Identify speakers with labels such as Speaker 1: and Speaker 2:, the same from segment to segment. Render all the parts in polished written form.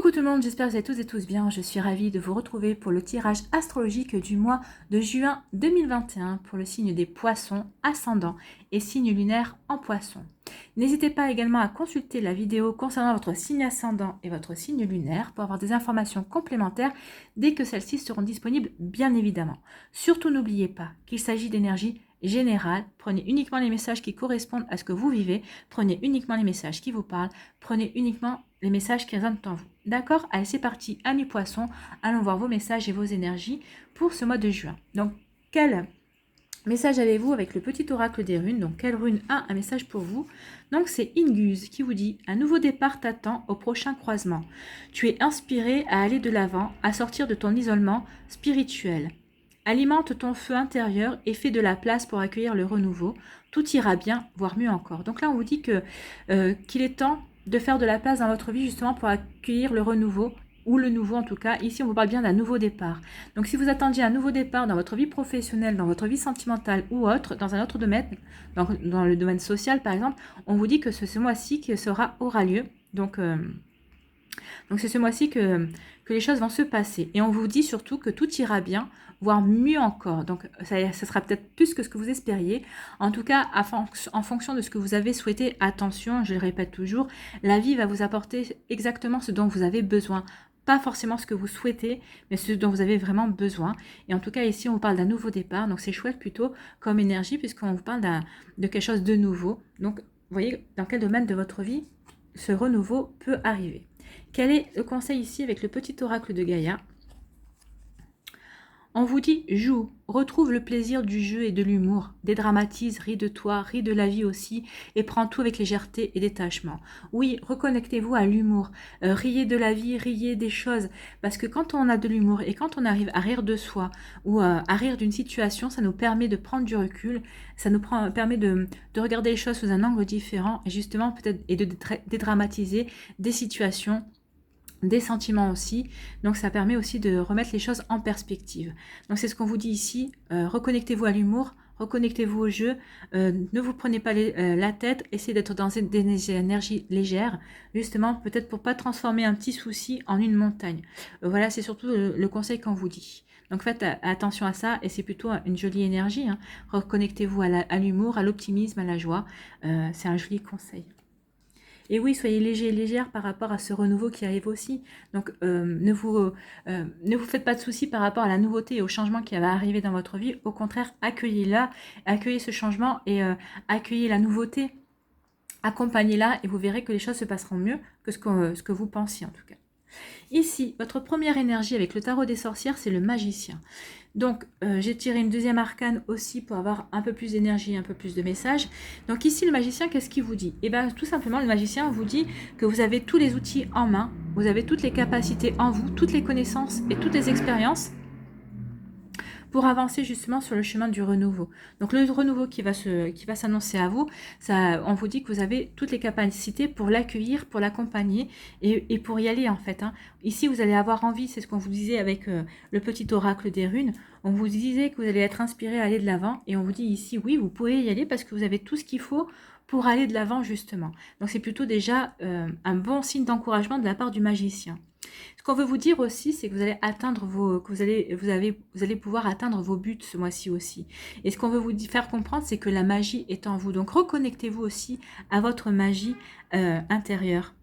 Speaker 1: Coucou tout le monde, j'espère que vous allez tous et tous bien. Je suis ravie de vous retrouver pour le tirage astrologique du mois de juin 2021 pour le signe des poissons, ascendant et signe lunaire en poisson. N'hésitez pas également à consulter la vidéo concernant votre signe ascendant et votre signe lunaire pour avoir des informations complémentaires dès que celles-ci seront disponibles, bien évidemment. Surtout n'oubliez pas qu'il s'agit d'énergie générale. Prenez uniquement les messages qui correspondent à ce que vous vivez, prenez uniquement les messages qui vous parlent, prenez uniquement les messages qui résonnent en vous. D'accord? Allez, c'est parti, amis poissons, allons voir vos messages et vos énergies pour ce mois de juin. Donc, quel message avez-vous avec le petit oracle des runes? Donc, quelle rune a un message pour vous? Donc, c'est Inguse qui vous dit « Un nouveau départ t'attend au prochain croisement. Tu es inspiré à aller de l'avant, à sortir de ton isolement spirituel. Alimente ton feu intérieur et fais de la place pour accueillir le renouveau. Tout ira bien, voire mieux encore. » Donc là, on vous dit que qu'il est temps de faire de la place dans votre vie justement pour accueillir le renouveau, ou le nouveau en tout cas. Ici, on vous parle bien d'un nouveau départ. Donc, si vous attendiez un nouveau départ dans votre vie professionnelle, dans votre vie sentimentale ou autre, dans un autre domaine, dans le domaine social par exemple, on vous dit que ce mois-ci qui aura lieu. Donc c'est ce mois-ci que les choses vont se passer. Et on vous dit surtout que tout ira bien, voire mieux encore. Donc, ça sera peut-être plus que ce que vous espériez. En tout cas, en fonction de ce que vous avez souhaité, attention, je le répète toujours, la vie va vous apporter exactement ce dont vous avez besoin. Pas forcément ce que vous souhaitez, mais ce dont vous avez vraiment besoin. Et en tout cas, ici, on vous parle d'un nouveau départ. Donc, c'est chouette plutôt comme énergie, puisqu'on vous parle de quelque chose de nouveau. Donc, vous voyez dans quel domaine de votre vie ce renouveau peut arriver. Quel est le conseil ici avec le petit oracle de Gaïa? On vous dit « Joue, retrouve le plaisir du jeu et de l'humour, dédramatise, ris de toi, ris de la vie aussi, et prends tout avec légèreté et détachement. » Oui, reconnectez-vous à l'humour, riez de la vie, riez des choses, parce que quand on a de l'humour et quand on arrive à rire de soi ou à rire d'une situation, ça nous permet de prendre du recul, ça nous permet de regarder les choses sous un angle différent et justement peut-être et de dédramatiser des situations, des sentiments aussi, donc ça permet aussi de remettre les choses en perspective. Donc c'est ce qu'on vous dit ici, reconnectez-vous à l'humour, reconnectez-vous au jeu, ne vous prenez pas la tête, essayez d'être dans des énergies légères, justement peut-être pour pas transformer un petit souci en une montagne. Voilà, c'est surtout le conseil qu'on vous dit. Donc faites attention à ça et c'est plutôt une jolie énergie, hein. Reconnectez-vous à l'humour, à l'optimisme, à la joie, c'est un joli conseil. Et oui, soyez léger et légère par rapport à ce renouveau qui arrive aussi. Donc, ne vous faites pas de soucis par rapport à la nouveauté et au changement qui va arriver dans votre vie. Au contraire, accueillez-la, accueillez ce changement et accueillez la nouveauté. Accompagnez-la et vous verrez que les choses se passeront mieux que ce que vous pensiez en tout cas. Ici, votre première énergie avec le tarot des sorcières, c'est le magicien. Donc, j'ai tiré une deuxième arcane aussi pour avoir un peu plus d'énergie, un peu plus de messages. Donc ici, le magicien, qu'est-ce qu'il vous dit? Eh bien, tout simplement, le magicien vous dit que vous avez tous les outils en main, vous avez toutes les capacités en vous, toutes les connaissances et toutes les expériences pour avancer justement sur le chemin du renouveau. Donc le renouveau qui va s'annoncer à vous, on vous dit que vous avez toutes les capacités pour l'accueillir, pour l'accompagner et pour y aller en fait. Hein. Ici, vous allez avoir envie, c'est ce qu'on vous disait avec le petit oracle des runes, on vous disait que vous allez être inspiré à aller de l'avant et on vous dit ici, oui, vous pouvez y aller parce que vous avez tout ce qu'il faut pour aller de l'avant justement. Donc c'est plutôt déjà un bon signe d'encouragement de la part du magicien. Ce qu'on veut vous dire aussi, c'est que vous allez atteindre vous allez pouvoir atteindre vos buts ce mois-ci aussi. Et ce qu'on veut vous faire comprendre, c'est que la magie est en vous. Donc reconnectez-vous aussi à votre magie intérieure.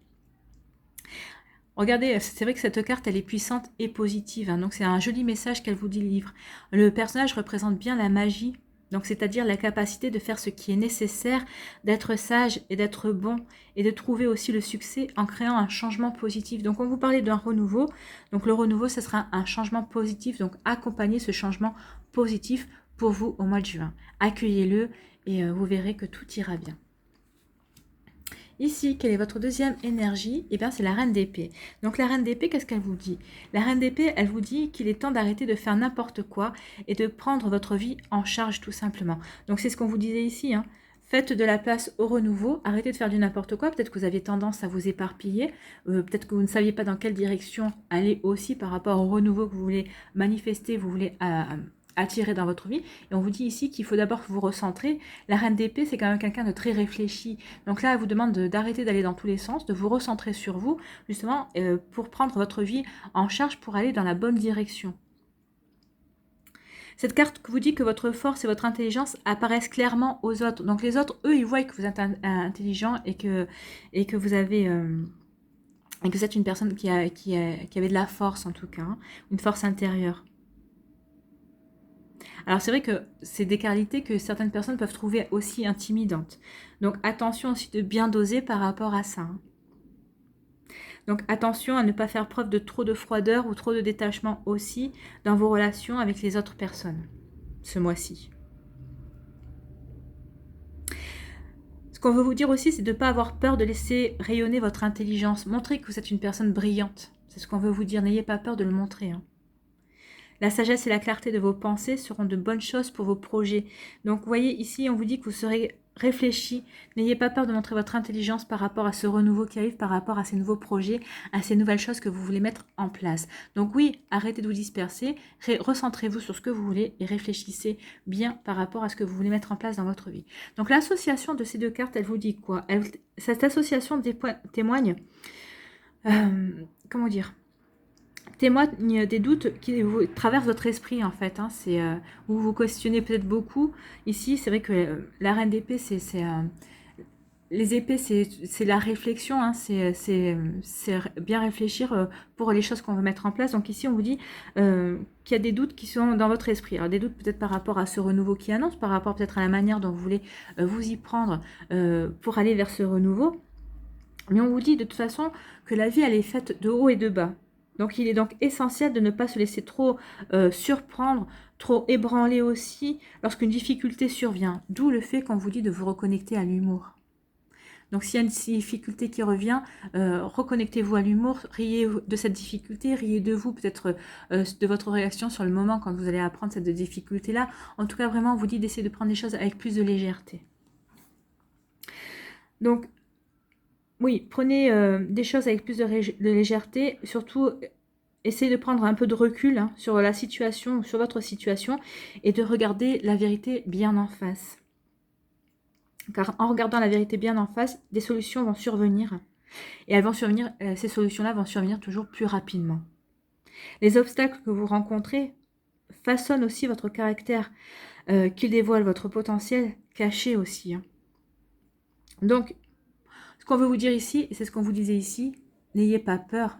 Speaker 1: Regardez, c'est vrai que cette carte, elle est puissante et positive. Hein, donc c'est un joli message qu'elle vous délivre. Le personnage représente bien la magie. Donc, c'est-à-dire la capacité de faire ce qui est nécessaire, d'être sage et d'être bon, et de trouver aussi le succès en créant un changement positif. Donc, on vous parlait d'un renouveau. Donc, le renouveau, ce sera un changement positif. Donc, accompagnez ce changement positif pour vous au mois de juin. Accueillez-le et vous verrez que tout ira bien. Ici, quelle est votre deuxième énergie? Eh bien, c'est la reine d'épée. Donc, la reine d'épée, qu'est-ce qu'elle vous dit? La reine d'épée, elle vous dit qu'il est temps d'arrêter de faire n'importe quoi et de prendre votre vie en charge, tout simplement. Donc, c'est ce qu'on vous disait ici, hein. Faites de la place au renouveau, arrêtez de faire du n'importe quoi. Peut-être que vous aviez tendance à vous éparpiller, peut-être que vous ne saviez pas dans quelle direction aller aussi par rapport au renouveau que vous voulez manifester, vous voulez attirer dans votre vie. Et on vous dit ici qu'il faut d'abord vous recentrer. La reine d'épée, c'est quand même quelqu'un de très réfléchi. Donc là, elle vous demande d'arrêter d'aller dans tous les sens, de vous recentrer sur vous, justement, pour prendre votre vie en charge, pour aller dans la bonne direction. Cette carte vous dit que votre force et votre intelligence apparaissent clairement aux autres. Donc les autres, eux, ils voient que vous êtes intelligent et que vous avez... et que vous êtes une personne qui avait de la force, en tout cas, hein, une force intérieure. Alors c'est vrai que c'est des qualités que certaines personnes peuvent trouver aussi intimidantes. Donc attention aussi de bien doser par rapport à ça. Hein. Donc attention à ne pas faire preuve de trop de froideur ou trop de détachement aussi dans vos relations avec les autres personnes ce mois-ci. Ce qu'on veut vous dire aussi, c'est de ne pas avoir peur de laisser rayonner votre intelligence. Montrez que vous êtes une personne brillante. C'est ce qu'on veut vous dire. N'ayez pas peur de le montrer. Hein. La sagesse et la clarté de vos pensées seront de bonnes choses pour vos projets. Donc, vous voyez, ici, on vous dit que vous serez réfléchi. N'ayez pas peur de montrer votre intelligence par rapport à ce renouveau qui arrive, par rapport à ces nouveaux projets, à ces nouvelles choses que vous voulez mettre en place. Donc oui, arrêtez de vous disperser, recentrez-vous sur ce que vous voulez et réfléchissez bien par rapport à ce que vous voulez mettre en place dans votre vie. Donc l'association de ces deux cartes, elle vous dit quoi? Cette association témoigne, comment dire, témoigne des doutes qui vous traversent votre esprit en fait. Hein. C'est où vous questionnez peut-être beaucoup. Ici, c'est vrai que la reine d'épée, les épées, c'est la réflexion. Hein. C'est bien réfléchir pour les choses qu'on veut mettre en place. Donc ici, on vous dit qu'il y a des doutes qui sont dans votre esprit. Alors des doutes peut-être par rapport à ce renouveau qui annonce, par rapport peut-être à la manière dont vous voulez vous y prendre pour aller vers ce renouveau. Mais on vous dit de toute façon que la vie, elle est faite de haut et de bas. Donc, il est donc essentiel de ne pas se laisser trop surprendre, trop ébranler aussi lorsqu'une difficulté survient. D'où le fait qu'on vous dit de vous reconnecter à l'humour. Donc, s'il y a une difficulté qui revient, reconnectez-vous à l'humour, riez de cette difficulté, riez de vous, peut-être de votre réaction sur le moment quand vous allez apprendre cette difficulté-là. En tout cas, vraiment, on vous dit d'essayer de prendre les choses avec plus de légèreté. Donc, oui, prenez des choses avec plus de légèreté, surtout essayez de prendre un peu de recul hein, sur la situation, sur votre situation, et de regarder la vérité bien en face. Car en regardant la vérité bien en face, des solutions vont survenir, et elles vont survenir, ces solutions-là vont survenir toujours plus rapidement. Les obstacles que vous rencontrez façonnent aussi votre caractère, qu'ils dévoilent votre potentiel caché aussi. Hein. Donc, ce qu'on veut vous dire ici, et c'est ce qu'on vous disait ici, n'ayez pas peur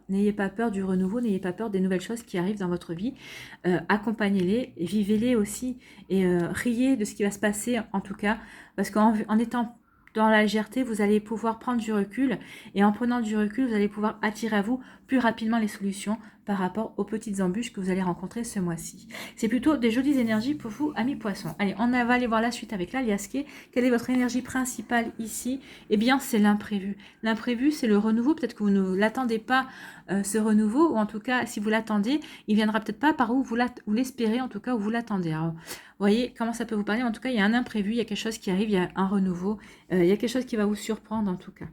Speaker 1: du renouveau, n'ayez pas peur des nouvelles choses qui arrivent dans votre vie. Accompagnez-les, vivez-les aussi, et riez de ce qui va se passer en tout cas, parce qu'en étant dans la légèreté, vous allez pouvoir prendre du recul, et en prenant du recul, vous allez pouvoir attirer à vous plus rapidement les solutions par rapport aux petites embûches que vous allez rencontrer ce mois-ci. C'est plutôt des jolies énergies pour vous, amis poissons. Allez, on va aller voir la suite avec l'Aliasqué. Quelle est votre énergie principale ici? Eh bien, c'est l'imprévu. L'imprévu, c'est le renouveau. Peut-être que vous ne l'attendez pas, ce renouveau, ou en tout cas, si vous l'attendez, il viendra peut-être pas par où vous l'espérez, en tout cas, où vous l'attendez. Alors, vous voyez comment ça peut vous parler? En tout cas, il y a un imprévu, il y a quelque chose qui arrive, il y a un renouveau, il y a quelque chose qui va vous surprendre, en tout cas.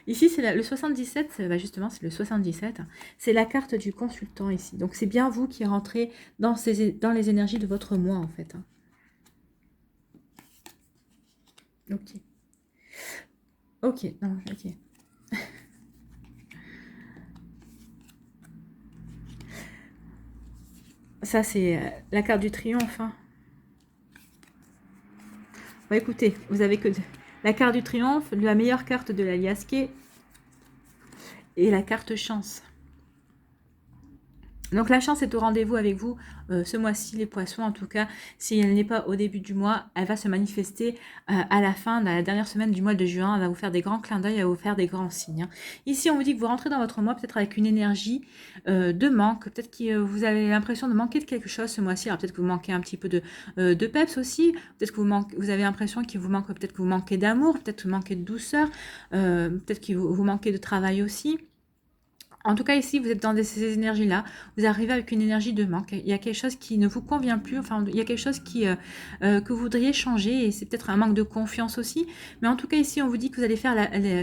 Speaker 1: Ici, c'est le 77, bah justement, c'est le 77. C'est la carte du consultant ici. Donc, c'est bien vous qui rentrez dans les énergies de votre moi, en fait. Hein. Ok. Ok, non, ok. Ça, c'est la carte du triomphe. Hein. Bon, écoutez, vous avez que la carte du triomphe, la meilleure carte de l'Aliasqué et la carte chance. Donc la chance est au rendez-vous avec vous ce mois-ci, les poissons en tout cas. Si elle n'est pas au début du mois, elle va se manifester à la fin, dans la dernière semaine du mois de juin. Elle va vous faire des grands clins d'œil, elle va vous faire des grands signes. Hein. Ici, on vous dit que vous rentrez dans votre mois peut-être avec une énergie de manque. Peut-être que vous avez l'impression de manquer de quelque chose ce mois-ci. Alors peut-être que vous manquez un petit peu de peps aussi. Peut-être que vous avez l'impression qu'il vous manque, peut-être que vous manquez d'amour, peut-être que vous manquez de douceur, peut-être que vous manquez de travail aussi.
Speaker 2: En tout cas, ici, vous êtes dans ces énergies-là. Vous arrivez avec une énergie de manque. Il y a quelque chose qui ne vous convient plus. Enfin, il y a quelque chose que vous voudriez changer. Et c'est peut-être un manque de confiance aussi. Mais en tout cas, ici, on vous dit que vous allez faire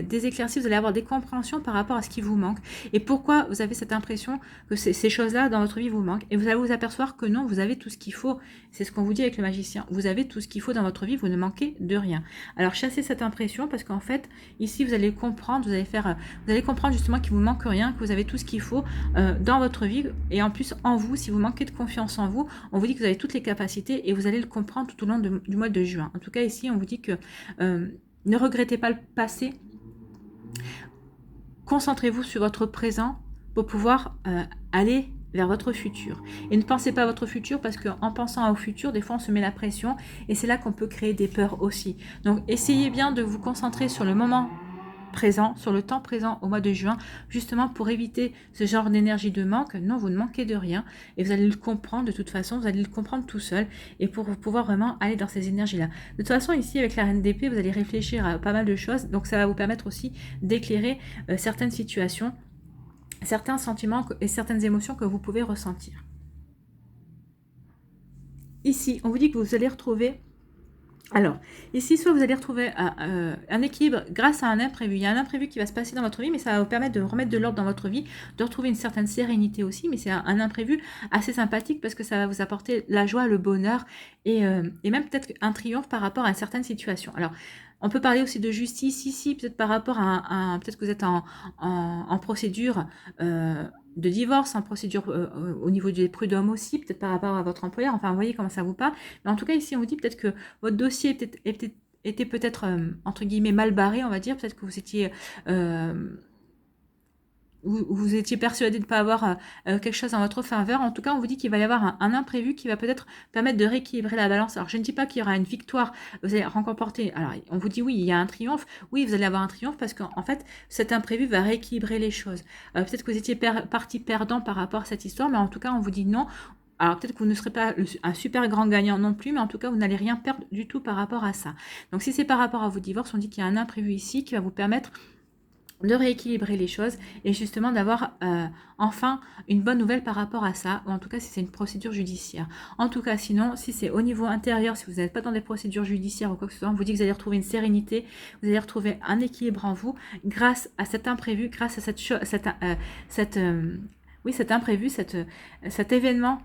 Speaker 2: des éclaircies. Vous allez avoir des compréhensions par rapport à ce qui vous manque. Et pourquoi vous avez cette impression que ces choses-là dans votre vie vous manquent. Et vous allez vous apercevoir que non, vous avez tout ce qu'il faut. C'est ce qu'on vous dit avec le magicien. Vous avez tout ce qu'il faut dans votre vie. Vous ne manquez de rien. Alors, chassez cette impression parce qu'en fait, ici, vous allez comprendre. Vous allez comprendre justement qu'il vous manque rien, que vous avez tout ce qu'il faut dans votre vie. Et en plus, en vous, si vous manquez de confiance en vous, on vous dit que vous avez toutes les capacités et vous allez le comprendre tout au long du mois de juin. En tout cas, ici, on vous dit que ne regrettez pas le passé. Concentrez-vous sur votre présent pour pouvoir aller vers votre futur. Et ne pensez pas à votre futur parce qu'en pensant au futur, des fois on se met la pression et c'est là qu'on peut créer des peurs aussi. Donc essayez bien de vous concentrer sur le moment présent, sur le temps présent au mois de juin, justement pour éviter ce genre d'énergie de manque. Non, vous ne manquez de rien et vous allez le comprendre de toute façon, vous allez le comprendre tout seul et pour pouvoir vraiment aller dans ces énergies-là. De toute façon, ici avec la reine d'épée, vous allez réfléchir à pas mal de choses, donc ça va vous permettre aussi d'éclairer certaines situations, certains sentiments et certaines émotions que vous pouvez ressentir. Ici, on vous dit que vous allez retrouver alors, ici, soit vous allez retrouver un équilibre grâce à un imprévu. Il y a un imprévu qui va se passer dans votre vie, mais ça va vous permettre de remettre de l'ordre dans votre vie, de retrouver une certaine sérénité aussi, mais c'est un imprévu assez sympathique parce que ça va vous apporter la joie, le bonheur et même peut-être un triomphe par rapport à une certaine situation. Alors, on peut parler aussi de justice ici, peut-être par rapport peut-être que vous êtes en procédure de divorce, en procédure au niveau des prud'hommes aussi, peut-être par rapport à votre employeur. Enfin, vous voyez comment ça vous parle. Mais en tout cas, ici, on vous dit peut-être que votre dossier était peut-être, entre guillemets, mal barré, on va dire. Peut-être que vous étiez persuadé de ne pas avoir quelque chose en votre faveur. En tout cas, on vous dit qu'il va y avoir un imprévu qui va peut-être permettre de rééquilibrer la balance. Alors, je ne dis pas qu'il y aura une victoire, vous allez remporter. Alors, on vous dit oui, il y a un triomphe. Oui, vous allez avoir un triomphe parce qu'en fait, cet imprévu va rééquilibrer les choses. Peut-être que vous étiez parti perdant par rapport à cette histoire, mais en tout cas, on vous dit non. Alors peut-être que vous ne serez pas un super grand gagnant non plus, mais en tout cas, vous n'allez rien perdre du tout par rapport à ça. Donc si c'est par rapport à vos divorces, on dit qu'il y a un imprévu ici qui va vous permettre de rééquilibrer les choses et justement d'avoir enfin une bonne nouvelle par rapport à ça, ou en tout cas si c'est une procédure judiciaire. En tout cas, sinon, si c'est au niveau intérieur, si vous n'êtes pas dans des procédures judiciaires ou quoi que ce soit, on vous dit que vous allez retrouver une sérénité, vous allez retrouver un équilibre en vous grâce à cet imprévu, grâce à cet imprévu, cet événement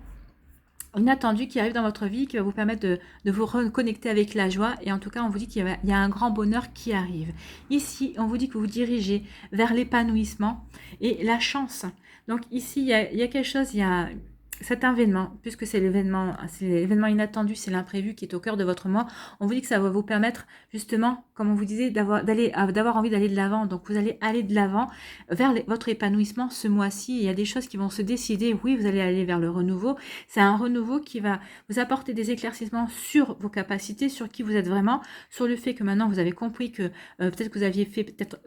Speaker 2: inattendu qui arrive dans votre vie, qui va vous permettre de vous reconnecter avec la joie. Et en tout cas, on vous dit qu'il y a un grand bonheur qui arrive. Ici, on vous dit que vous vous dirigez vers l'épanouissement et la chance. Donc ici, il y a quelque chose, il y a cet événement, puisque c'est l'événement inattendu, c'est l'imprévu qui est au cœur de votre mois, on vous dit que ça va vous permettre justement, comme on vous disait, d'avoir envie d'aller de l'avant. Donc vous allez aller de l'avant vers votre épanouissement ce mois-ci. Il y a des choses qui vont se décider. Oui, vous allez aller vers le renouveau. C'est un renouveau qui va vous apporter des éclaircissements sur vos capacités, sur qui vous êtes vraiment, sur le fait que maintenant vous avez compris que peut-être que vous aviez fait peut-être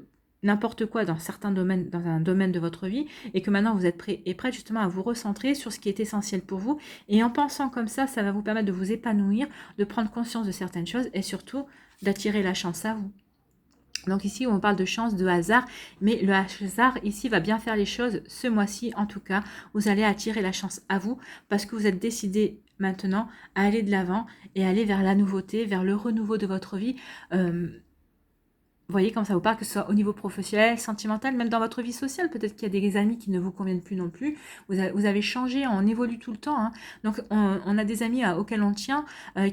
Speaker 2: n'importe quoi dans certains domaines, dans un domaine de votre vie, et que maintenant vous êtes prêt et prête justement à vous recentrer sur ce qui est essentiel pour vous. Et en pensant comme ça va vous permettre de vous épanouir, de prendre conscience de certaines choses et surtout d'attirer la chance à vous. Donc ici, on parle de chance, de hasard, mais le hasard ici va bien faire les choses ce mois-ci. En tout cas, vous allez attirer la chance à vous parce que vous êtes décidé maintenant à aller de l'avant et aller vers la nouveauté, vers le renouveau de votre vie. Vous voyez comme ça vous parle, que ce soit au niveau professionnel, sentimental, même dans votre vie sociale. Peut-être qu'il y a des amis qui ne vous conviennent plus non plus. Vous avez changé, on évolue tout le temps. Hein. Donc, on a des amis auxquels on tient,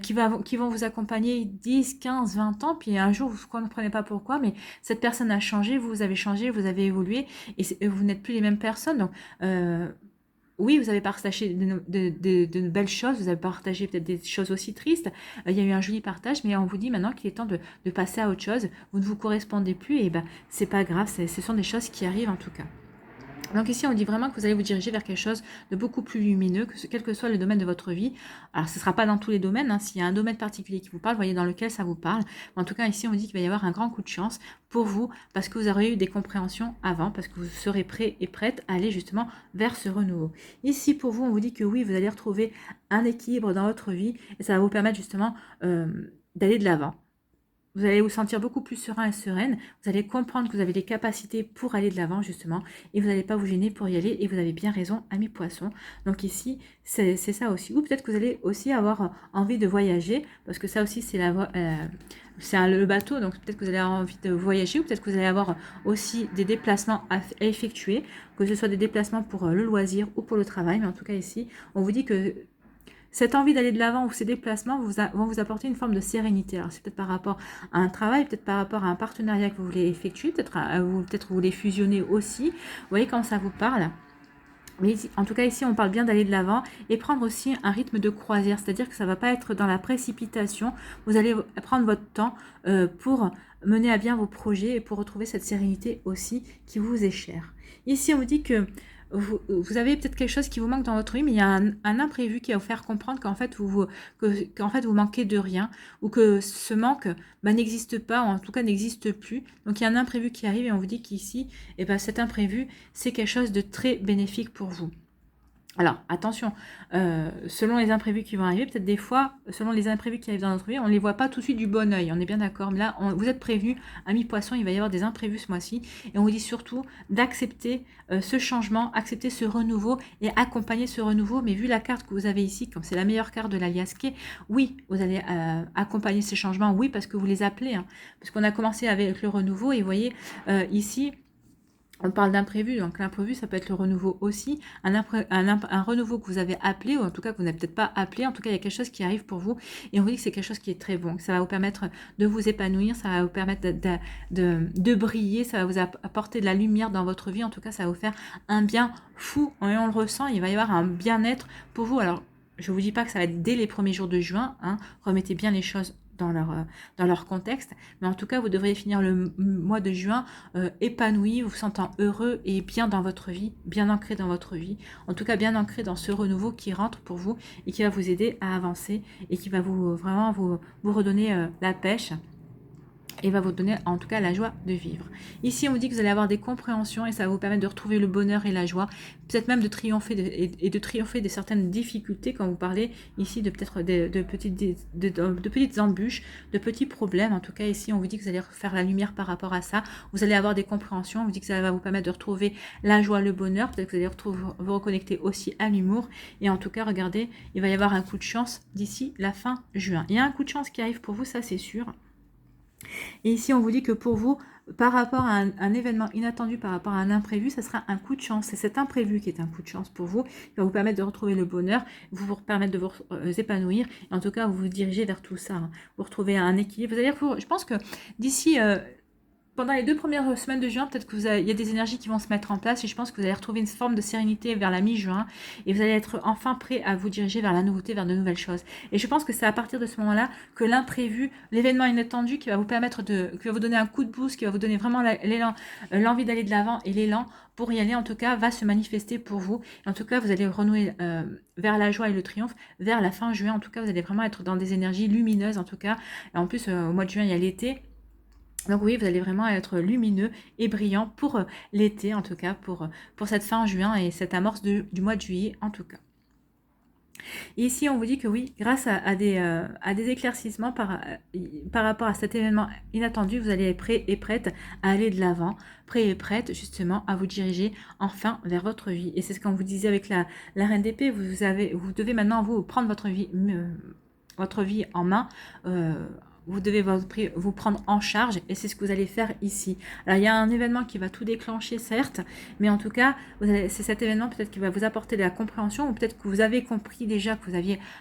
Speaker 2: qui vont vous accompagner 10, 15, 20 ans. Puis un jour, vous ne comprenez pas pourquoi, mais cette personne a changé, vous avez changé, vous avez évolué, et vous n'êtes plus les mêmes personnes. Donc, oui, vous avez partagé de belles choses, vous avez partagé peut-être des choses aussi tristes. Il y a eu un joli partage, mais on vous dit maintenant qu'il est temps de passer à autre chose. Vous ne vous correspondez plus et c'est pas grave, ce sont des choses qui arrivent en tout cas. Donc ici, on dit vraiment que vous allez vous diriger vers quelque chose de beaucoup plus lumineux, quel que soit le domaine de votre vie. Alors, ce ne sera pas dans tous les domaines. Hein. S'il y a un domaine particulier qui vous parle, voyez dans lequel ça vous parle. Mais en tout cas, ici, on dit qu'il va y avoir un grand coup de chance pour vous parce que vous aurez eu des compréhensions avant, parce que vous serez prêt et prête à aller justement vers ce renouveau. Ici, pour vous, on vous dit que oui, vous allez retrouver un équilibre dans votre vie et ça va vous permettre justement d'aller de l'avant. vous allez vous sentir beaucoup plus serein et sereine. Vous allez comprendre que vous avez des capacités pour aller de l'avant, justement. Et vous n'allez pas vous gêner pour y aller. Et vous avez bien raison, ami poisson. Donc ici, c'est ça aussi. Ou peut-être que vous allez aussi avoir envie de voyager. Parce que ça aussi, c'est le bateau. Donc peut-être que vous allez avoir envie de voyager. Ou peut-être que vous allez avoir aussi des déplacements à effectuer. Que ce soit des déplacements pour le loisir ou pour le travail. Mais en tout cas, ici, on vous dit que cette envie d'aller de l'avant ou ces déplacements vont vous apporter une forme de sérénité. Alors, c'est peut-être par rapport à un travail, peut-être par rapport à un partenariat que vous voulez effectuer, peut-être vous voulez fusionner aussi. Vous voyez quand ça vous parle. Mais en tout cas, ici, on parle bien d'aller de l'avant et prendre aussi un rythme de croisière. C'est-à-dire que ça ne va pas être dans la précipitation. Vous allez prendre votre temps pour mener à bien vos projets et pour retrouver cette sérénité aussi qui vous est chère. Ici, on vous dit que vous avez peut-être quelque chose qui vous manque dans votre vie, mais il y a un imprévu qui va vous faire comprendre qu'en fait, vous manquez de rien ou que ce manque n'existe pas, ou en tout cas n'existe plus. Donc, il y a un imprévu qui arrive et on vous dit qu'ici, cet imprévu, c'est quelque chose de très bénéfique pour vous. Alors, attention, selon les imprévus qui vont arriver, peut-être des fois, selon les imprévus qui arrivent dans notre vie, on ne les voit pas tout de suite du bon oeil, on est bien d'accord. Mais là, vous êtes prévenus, amis poissons, il va y avoir des imprévus ce mois-ci. Et on vous dit surtout d'accepter ce changement, accepter ce renouveau et accompagner ce renouveau. Mais vu la carte que vous avez ici, comme c'est la meilleure carte de l'alias K, oui, vous allez accompagner ces changements, oui, parce que vous les appelez. Hein, parce qu'on a commencé avec le renouveau et vous voyez ici... On parle d'imprévu, donc l'imprévu, ça peut être le renouveau aussi, un renouveau que vous avez appelé, ou en tout cas que vous n'avez peut-être pas appelé, en tout cas il y a quelque chose qui arrive pour vous, et on vous dit que c'est quelque chose qui est très bon, que ça va vous permettre de vous épanouir, ça va vous permettre de briller, ça va vous apporter de la lumière dans votre vie, en tout cas ça va vous faire un bien fou, et on le ressent, il va y avoir un bien-être pour vous. Alors, je ne vous dis pas que ça va être dès les premiers jours de juin, hein, remettez bien les choses dans leur contexte, mais en tout cas vous devriez finir le mois de juin épanoui, vous sentant heureux et bien dans votre vie, bien ancré dans votre vie, en tout cas bien ancré dans ce renouveau qui rentre pour vous et qui va vous aider à avancer et qui va vraiment vous redonner la pêche et va vous donner en tout cas la joie de vivre. Ici, on vous dit que vous allez avoir des compréhensions et ça va vous permettre de retrouver le bonheur et la joie, peut-être même de triompher de triompher de certaines difficultés quand vous parlez ici de peut-être de petites embûches, de petits problèmes. En tout cas, ici, on vous dit que vous allez faire la lumière par rapport à ça. Vous allez avoir des compréhensions. On vous dit que ça va vous permettre de retrouver la joie, le bonheur. Peut-être que vous allez vous reconnecter aussi à l'humour. Et en tout cas, regardez, il va y avoir un coup de chance d'ici la fin juin. Il y a un coup de chance qui arrive pour vous, ça c'est sûr. Et ici, on vous dit que pour vous, par rapport à un événement inattendu, par rapport à un imprévu, ça sera un coup de chance. C'est cet imprévu qui est un coup de chance pour vous, qui va vous permettre de retrouver le bonheur, vous permettre de vous épanouir, et en tout cas, vous vous dirigez vers tout ça. Hein. Vous retrouvez un équilibre. C'est-à-dire que je pense que d'ici... pendant les 2 premières semaines de juin, peut-être qu'il y a des énergies qui vont se mettre en place et je pense que vous allez retrouver une forme de sérénité vers la mi-juin et vous allez être enfin prêt à vous diriger vers la nouveauté, vers de nouvelles choses. Et je pense que c'est à partir de ce moment-là que l'imprévu, l'événement inattendu qui va vous permettre qui va vous donner un coup de boost, qui va vous donner vraiment l'élan, l'envie d'aller de l'avant et l'élan pour y aller en tout cas, va se manifester pour vous. Et en tout cas, vous allez renouer vers la joie et le triomphe vers la fin juin. En tout cas, vous allez vraiment être dans des énergies lumineuses en tout cas. Et en plus, au mois de juin, il y a l'été. Donc oui, vous allez vraiment être lumineux et brillant pour l'été, en tout cas, pour cette fin juin et cette amorce du mois de juillet, en tout cas. Et ici, on vous dit que oui, grâce à des éclaircissements par rapport à cet événement inattendu, vous allez être prêt et prête à aller de l'avant, prêt et prête justement à vous diriger enfin vers votre vie. Et c'est ce qu'on vous disait avec la reine d'épée, vous devez maintenant vous prendre votre vie en main, vous devez vous prendre en charge et c'est ce que vous allez faire ici. Alors il y a un événement qui va tout déclencher certes, mais en tout cas c'est cet événement peut-être qui va vous apporter de la compréhension ou peut-être que vous avez compris déjà que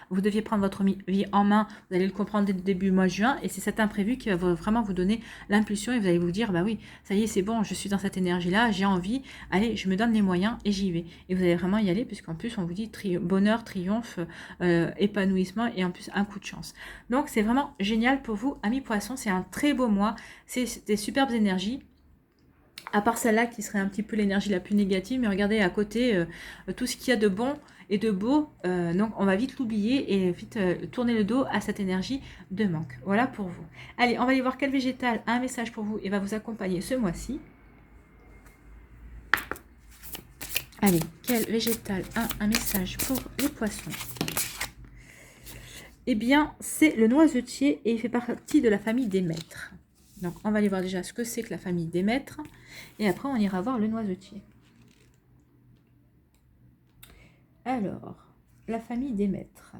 Speaker 2: vous deviez prendre votre vie en main, vous allez le comprendre dès le début du mois de juin et c'est cet imprévu qui va vraiment vous donner l'impulsion et vous allez vous dire bah oui, ça y est c'est bon, je suis dans cette énergie-là, j'ai envie, allez je me donne les moyens et j'y vais. Et vous allez vraiment y aller puisqu'en plus on vous dit bonheur, triomphe, épanouissement et en plus un coup de chance. Donc c'est vraiment génial pour vous, amis poissons, c'est un très beau mois, c'est des superbes énergies, à part celle-là qui serait un petit peu l'énergie la plus négative, mais regardez à côté tout ce qu'il y a de bon et de beau, donc on va vite l'oublier et vite tourner le dos à cette énergie de manque. Voilà pour vous. Allez, on va aller voir quel végétal a un message pour vous et va vous accompagner ce mois-ci. Allez, quel végétal a un message pour les poissons? Eh bien, c'est le noisetier et il fait partie de la famille des maîtres. Donc, on va aller voir déjà ce que c'est que la famille des maîtres. Et après, on ira voir le noisetier. Alors, la famille des maîtres.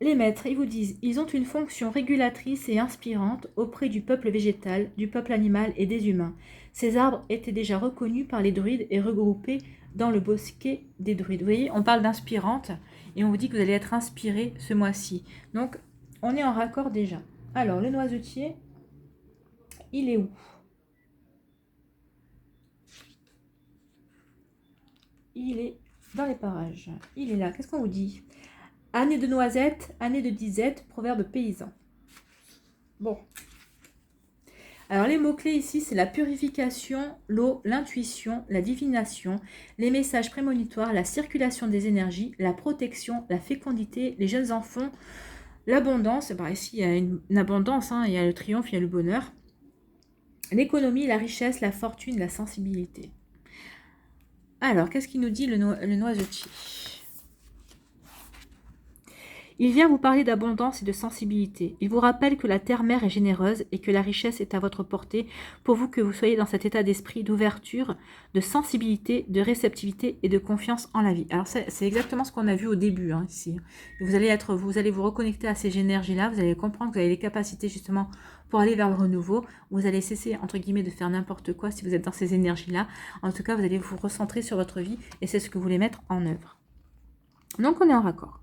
Speaker 2: Les maîtres, ils vous disent, ils ont une fonction régulatrice et inspirante auprès du peuple végétal, du peuple animal et des humains. Ces arbres étaient déjà reconnus par les druides et regroupés dans le bosquet des druides. Vous voyez, on parle d'inspirante et on vous dit que vous allez être inspiré ce mois-ci. Donc, on est en raccord déjà. Alors, le noisetier, il est où? Il est dans les parages. Il est là. Qu'est-ce qu'on vous dit? Année de noisettes, année de disette, proverbe paysan. Bon. Alors, les mots-clés ici, c'est la purification, l'eau, l'intuition, la divination, les messages prémonitoires, la circulation des énergies, la protection, la fécondité, les jeunes enfants, l'abondance. Bah, ici, il y a une abondance, hein, il y a le triomphe, il y a le bonheur. L'économie, la richesse, la fortune, la sensibilité. Alors, qu'est-ce qu'il nous dit le noisetier? Il vient vous parler d'abondance et de sensibilité. Il vous rappelle que la terre-mère est généreuse et que la richesse est à votre portée pour vous que vous soyez dans cet état d'esprit d'ouverture, de sensibilité, de réceptivité et de confiance en la vie. Alors c'est exactement ce qu'on a vu au début hein, ici. Vous allez vous reconnecter à ces énergies-là, vous allez comprendre que vous avez les capacités justement pour aller vers le renouveau. Vous allez cesser entre guillemets de faire n'importe quoi si vous êtes dans ces énergies-là. En tout cas, vous allez vous recentrer sur votre vie et c'est ce que vous voulez mettre en œuvre. Donc on est en raccord.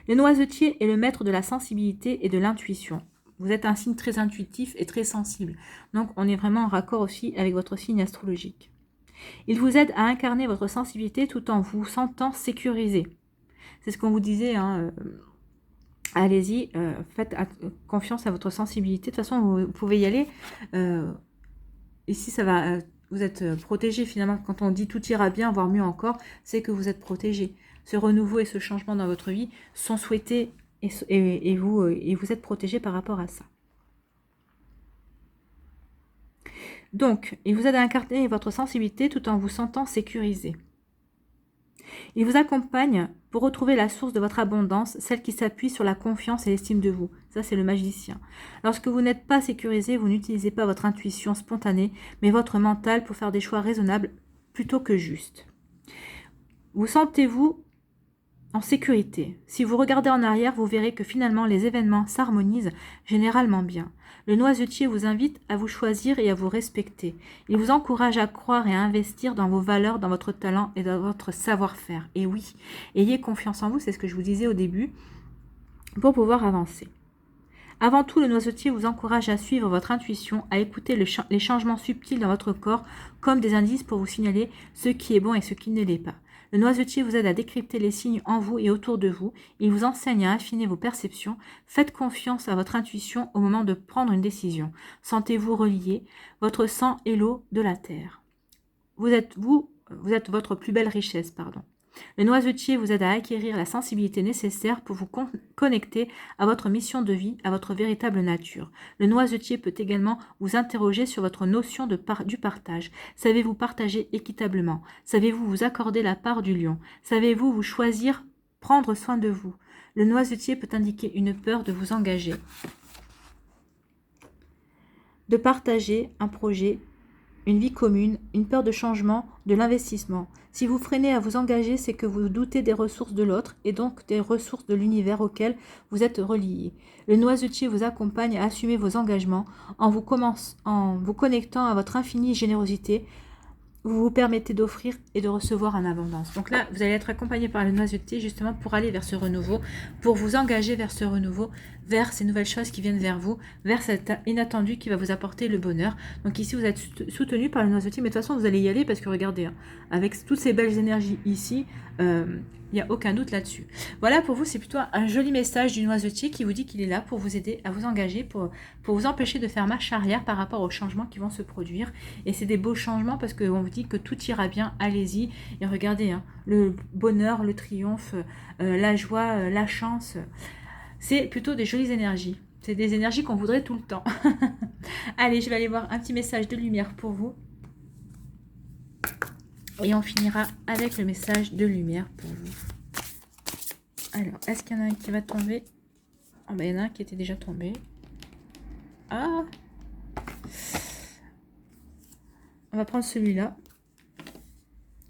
Speaker 2: Le noisetier est le maître de la sensibilité et de l'intuition. Vous êtes un signe très intuitif et très sensible. Donc, on est vraiment en raccord aussi avec votre signe astrologique. Il vous aide à incarner votre sensibilité tout en vous sentant sécurisé. C'est ce qu'on vous disait. Hein, allez-y, faites confiance à votre sensibilité. De toute façon, vous pouvez y aller. Ici, ça va. Vous êtes protégé finalement. Quand on dit tout ira bien, voire mieux encore, c'est que vous êtes protégé. Ce renouveau et ce changement dans votre vie sont souhaités et vous êtes protégé par rapport à ça. Donc, il vous aide à incarner votre sensibilité tout en vous sentant sécurisé. Il vous accompagne pour retrouver la source de votre abondance, celle qui s'appuie sur la confiance et l'estime de vous. Ça, c'est le magicien. Lorsque vous n'êtes pas sécurisé, vous n'utilisez pas votre intuition spontanée, mais votre mental pour faire des choix raisonnables plutôt que justes. Vous sentez-vous en sécurité. Si vous regardez en arrière, vous verrez que finalement les événements s'harmonisent généralement bien. Le noisetier vous invite à vous choisir et à vous respecter. Il vous encourage à croire et à investir dans vos valeurs, dans votre talent et dans votre savoir-faire. Et oui, ayez confiance en vous, c'est ce que je vous disais au début, pour pouvoir avancer. Avant tout, le noisetier vous encourage à suivre votre intuition, à écouter les changements subtils dans votre corps comme des indices pour vous signaler ce qui est bon et ce qui ne l'est pas. Le noisetier vous aide à décrypter les signes en vous et autour de vous. Il vous enseigne à affiner vos perceptions. Faites confiance à votre intuition au moment de prendre une décision. Sentez-vous relié. Votre sang est l'eau de la terre. Vous êtes votre plus belle richesse, pardon. Le noisetier vous aide à acquérir la sensibilité nécessaire pour vous connecter à votre mission de vie, à votre véritable nature. Le noisetier peut également vous interroger sur votre notion du partage. Savez-vous partager équitablement? Savez-vous vous accorder la part du lion? Savez-vous vous choisir, prendre soin de vous? Le noisetier peut indiquer une peur de vous engager, de partager un projet, une vie commune, une peur de changement, de l'investissement. Si vous freinez à vous engager, c'est que vous doutez des ressources de l'autre et donc des ressources de l'univers auquel vous êtes relié. Le noisetier vous accompagne à assumer vos engagements en vous connectant à votre infinie générosité. Vous vous permettez d'offrir et de recevoir en abondance. Donc là, vous allez être accompagné par le noisetier justement pour aller vers ce renouveau, pour vous engager vers ce renouveau, vers ces nouvelles choses qui viennent vers vous, vers cet inattendu qui va vous apporter le bonheur. Donc ici, vous êtes soutenu par le noisetier, mais de toute façon, vous allez y aller parce que regardez, hein, avec toutes ces belles énergies ici, il n'y a aucun doute là-dessus. Voilà, pour vous, c'est plutôt un joli message du noisetier qui vous dit qu'il est là pour vous aider à vous engager, pour vous empêcher de faire marche arrière par rapport aux changements qui vont se produire. Et c'est des beaux changements parce qu'on vous dit que tout ira bien, allez-y. Et regardez, hein, le bonheur, le triomphe, la joie, la chance, c'est plutôt des jolies énergies. C'est des énergies qu'on voudrait tout le temps. Allez, je vais aller voir un petit message de lumière pour vous. Et on finira avec le message de lumière pour vous. Alors, est-ce qu'il y en a un qui va tomber? Oh, ben, il y en a un qui était déjà tombé. Ah! On va prendre celui-là.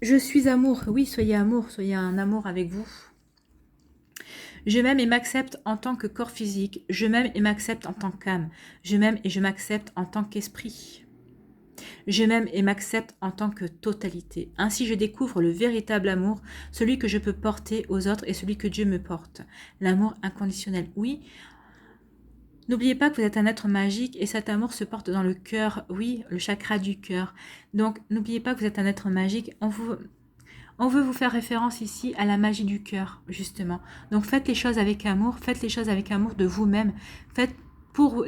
Speaker 2: Je suis amour. Oui, soyez amour. Soyez un amour avec vous. Je m'aime et m'accepte en tant que corps physique. Je m'aime et m'accepte en tant qu'âme. Je m'aime et je m'accepte en tant qu'esprit. Je m'aime et m'accepte en tant que totalité. Ainsi, je découvre le véritable amour, celui que je peux porter aux autres et celui que Dieu me porte. L'amour inconditionnel. Oui, n'oubliez pas que vous êtes un être magique et cet amour se porte dans le cœur. Oui, le chakra du cœur. Donc, n'oubliez pas que vous êtes un être magique. On veut vous faire référence ici à la magie du cœur, justement. Donc, faites les choses avec amour. Faites les choses avec amour de vous-même. Faites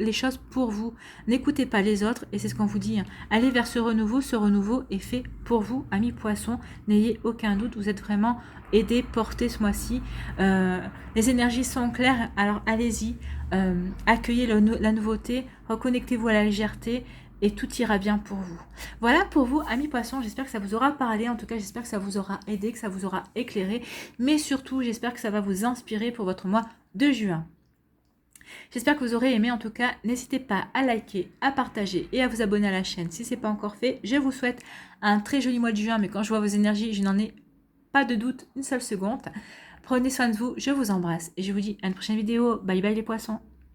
Speaker 2: les choses pour vous. N'écoutez pas les autres, et c'est ce qu'on vous dit. Allez vers ce renouveau est fait pour vous, amis poissons. N'ayez aucun doute, vous êtes vraiment aidés, portés ce mois-ci. Les énergies sont claires, alors allez-y. Accueillez la nouveauté, reconnectez-vous à la légèreté, et tout ira bien pour vous. Voilà pour vous, amis poissons, j'espère que ça vous aura parlé, en tout cas j'espère que ça vous aura aidé, que ça vous aura éclairé, mais surtout j'espère que ça va vous inspirer pour votre mois de juin. J'espère que vous aurez aimé, en tout cas n'hésitez pas à liker, à partager et à vous abonner à la chaîne si ce n'est pas encore fait. Je vous souhaite un très joli mois de juin, mais quand je vois vos énergies, je n'en ai pas de doute une seule seconde. Prenez soin de vous, je vous embrasse et je vous dis à une prochaine vidéo. Bye bye les poissons.